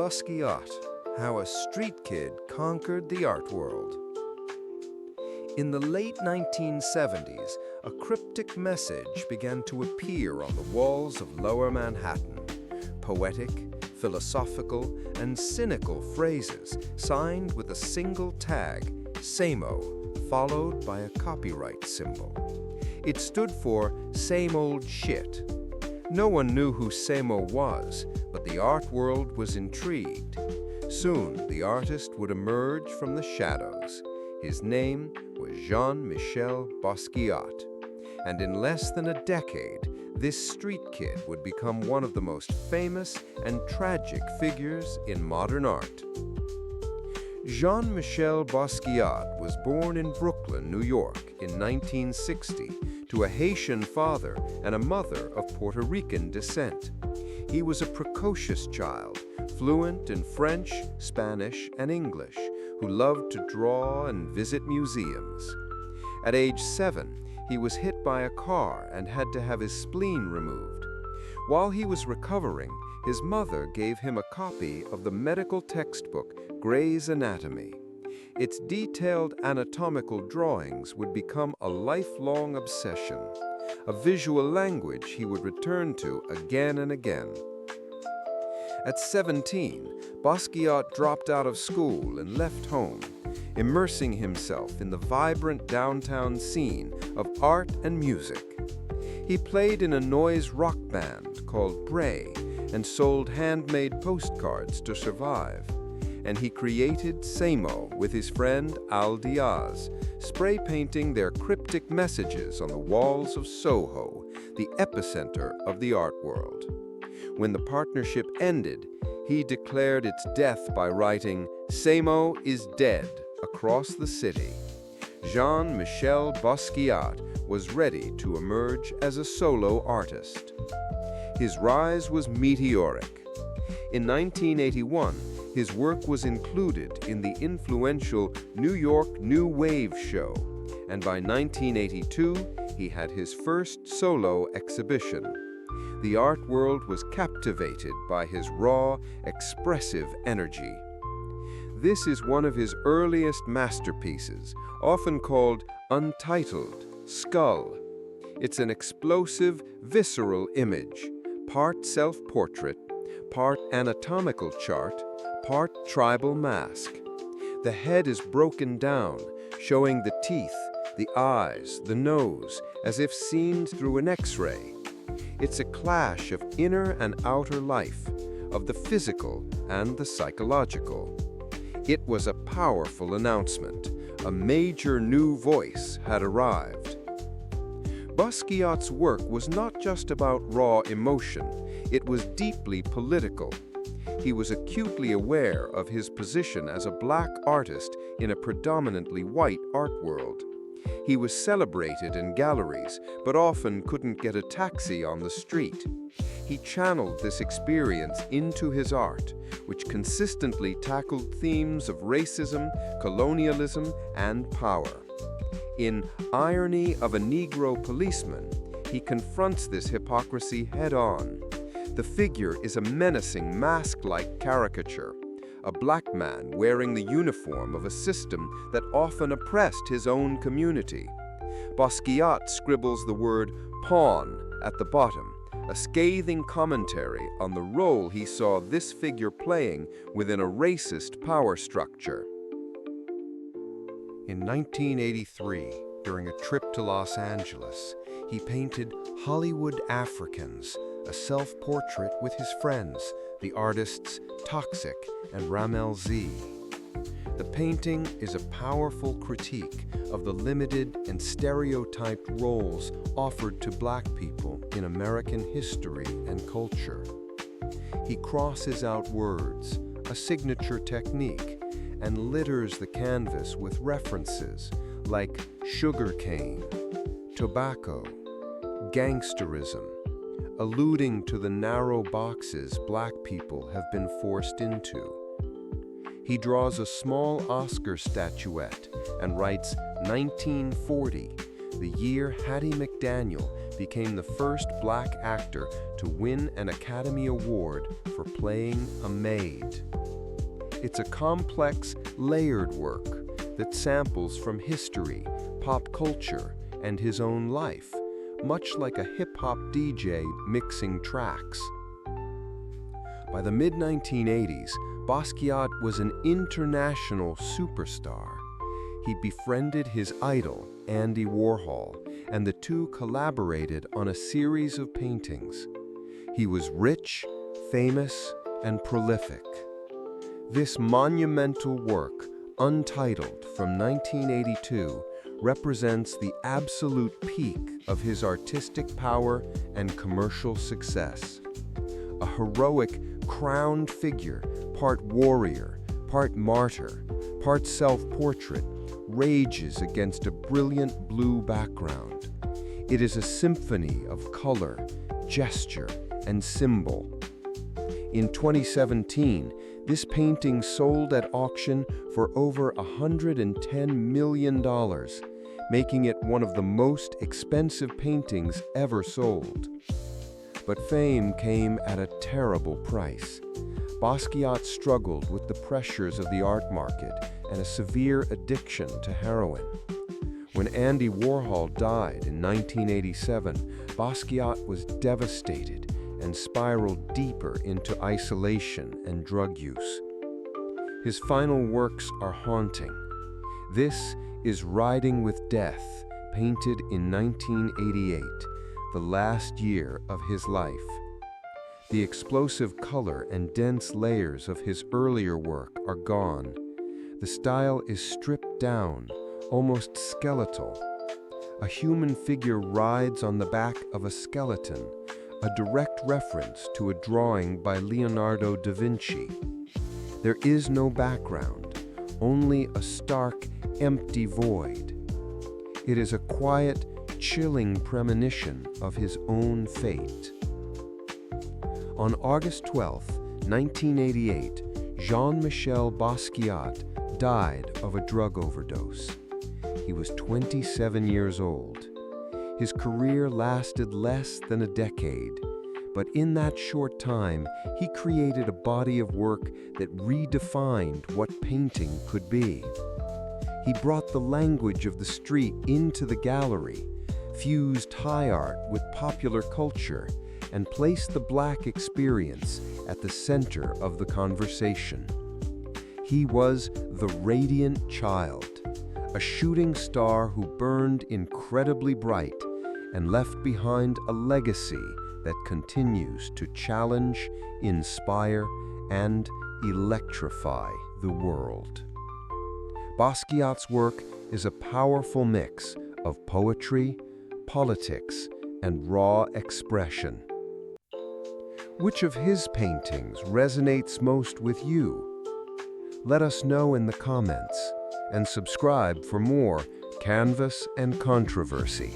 Basquiat, How a Street Kid Conquered the Art World. In the late 1970s, a cryptic message began to appear on the walls of Lower Manhattan. Poetic, philosophical, and cynical phrases signed with a single tag, SAMO, followed by a copyright symbol. It stood for Same Old Shit. No one knew who SAMO was, but the art world was intrigued. Soon, the artist would emerge from the shadows. His name was Jean-Michel Basquiat. And in less than a decade, this street kid would become one of the most famous and tragic figures in modern art. Jean-Michel Basquiat was born in Brooklyn, New York in 1960 to a Haitian father and a mother of Puerto Rican descent. He was a precocious child, fluent in French, Spanish, and English, who loved to draw and visit museums. At age 7, he was hit by a car and had to have his spleen removed. While he was recovering, his mother gave him a copy of the medical textbook Gray's Anatomy. Its detailed anatomical drawings would become a lifelong obsession, a visual language he would return to again and again. At 17, Basquiat dropped out of school and left home, immersing himself in the vibrant downtown scene of art and music. He played in a noise rock band called Bray and sold handmade postcards to survive. And he created SAMO with his friend Diaz, spray painting their cryptic messages on the walls of SoHo, the epicenter of the art world. When the partnership ended, he declared its death by writing, "SAMO is dead," across the city. Jean-Michel Basquiat was ready to emerge as a solo artist. His rise was meteoric. In 1981, his work was included in the influential New York New Wave show, and by 1982, he had his first solo exhibition. The art world was captivated by his raw, expressive energy. This is one of his earliest masterpieces, often called Untitled Skull. It's an explosive, visceral image, part self-portrait, part anatomical chart, part tribal mask. The head is broken down, showing the teeth, the eyes, the nose, as if seen through an X-ray. It's a clash of inner and outer life, of the physical and the psychological. It was a powerful announcement. A major new voice had arrived. Basquiat's work was not just about raw emotion, it was deeply political. He was acutely aware of his position as a black artist in a predominantly white art world. He was celebrated in galleries, but often couldn't get a taxi on the street. He channeled this experience into his art, which consistently tackled themes of racism, colonialism, and power. In Irony of a Negro Policeman, he confronts this hypocrisy head-on. The figure is a menacing mask-like caricature, a black man wearing the uniform of a system that often oppressed his own community. Basquiat scribbles the word pawn at the bottom, a scathing commentary on the role he saw this figure playing within a racist power structure. In 1983, during a trip to Los Angeles, he painted Hollywood Africans, a self-portrait with his friends, the artists Toxic and Ramel Z. The painting is a powerful critique of the limited and stereotyped roles offered to black people in American history and culture. He crosses out words, a signature technique, and litters the canvas with references like sugarcane, tobacco, gangsterism, alluding to the narrow boxes black people have been forced into. He draws a small Oscar statuette and writes 1940, the year Hattie McDaniel became the first black actor to win an Academy Award for playing a maid. It's a complex, layered work that samples from history, pop culture, and his own life, much like a hip-hop DJ mixing tracks. By the mid-1980s, Basquiat was an international superstar. He befriended his idol, Andy Warhol, and the two collaborated on a series of paintings. He was rich, famous, and prolific. This monumental work, Untitled, from 1982, represents the absolute peak of his artistic power and commercial success. A heroic, crowned figure, part warrior, part martyr, part self-portrait, rages against a brilliant blue background. It is a symphony of color, gesture, and symbol. In 2017, this painting sold at auction for over $110 million, making it one of the most expensive paintings ever sold. But fame came at a terrible price. Basquiat struggled with the pressures of the art market and a severe addiction to heroin. When Andy Warhol died in 1987, Basquiat was devastated and spiraled deeper into isolation and drug use. His final works are haunting. This is Riding with Death, painted in 1988, the last year of his life. The explosive color and dense layers of his earlier work are gone. The style is stripped down, almost skeletal. A human figure rides on the back of a skeleton, a direct reference to a drawing by Leonardo da Vinci. There is no background, only a stark, empty void. It is a quiet, chilling premonition of his own fate. On August 12, 1988, Jean-Michel Basquiat died of a drug overdose. He was 27 years old. His career lasted less than a decade, but in that short time, he created a body of work that redefined what painting could be. He brought the language of the street into the gallery, fused high art with popular culture, and placed the Black experience at the center of the conversation. He was the radiant child, a shooting star who burned incredibly bright and left behind a legacy that continues to challenge, inspire, and electrify the world. Basquiat's work is a powerful mix of poetry, politics, and raw expression. Which of his paintings resonates most with you? Let us know in the comments, and subscribe for more Canvas and Controversy.